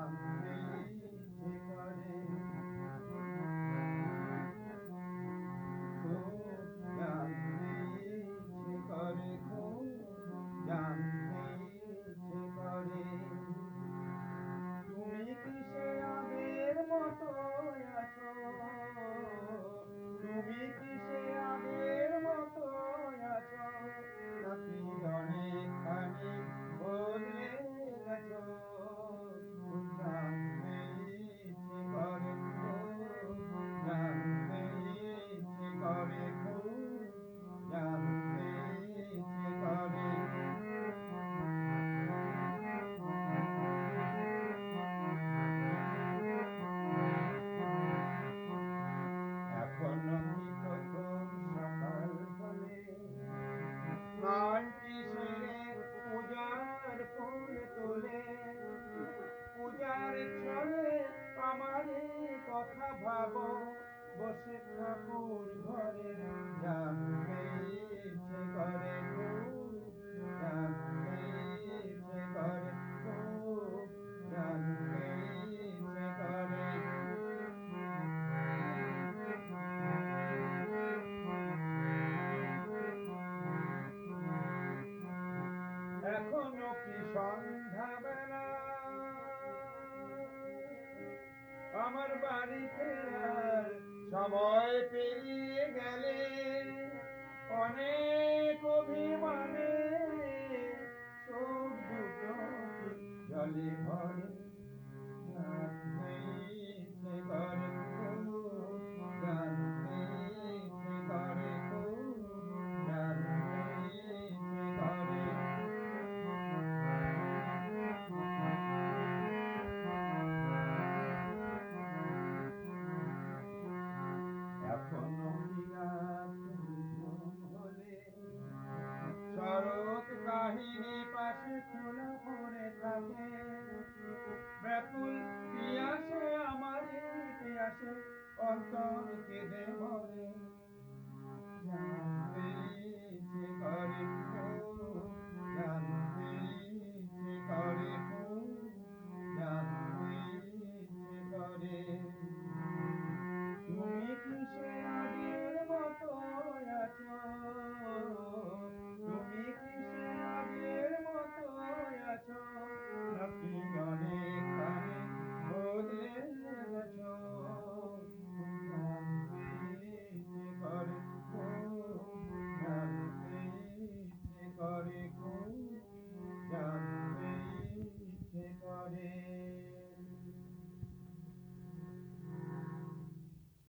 জানতে ইচ্ছে করে, খুব জানতে ইচ্ছে করে, খুব জানতে ইচ্ছে করে। তুমি কি সে আগের মতো আছো? তুমি কি সে আগের মতো আছো, নাকি অনেকখানি বদলে গেছো? জানতে ইচ্ছে করে, খুব জানতে ইচ্ছে করে, খুব জানতে ইচ্ছে করে। এখনো কি প্রথম সকাল হলে স্নানটি সেরে পূজার ফুল তোলে, পূজার ছলে আমারই কথা ভাবো, বসে ঠাকুর ঘরে। জানতে ইচ্ছে করে, খুব জানতে ইচ্ছে করে, খুব জানতে ইচ্ছে করে। এখনো কি সন্ধ্যাবেলা আমার বাড়ি ফেরার সময় পেরিয়ে গেলে, অনেক অভিমানে চোখ দুটো কি জলে ভরে। জানতে ইচ্ছে করে, খুব জানতে ইচ্ছে করে, খুব জানতে ইচ্ছে করে। এখনো কি রাত নিঝুম হলে শরৎ কাহিনী পাশে খোলা পড়ে থাকে, ব্যাকুল পিয়াসে আমারই পিয়াসে অন্তর কেঁদে মরে।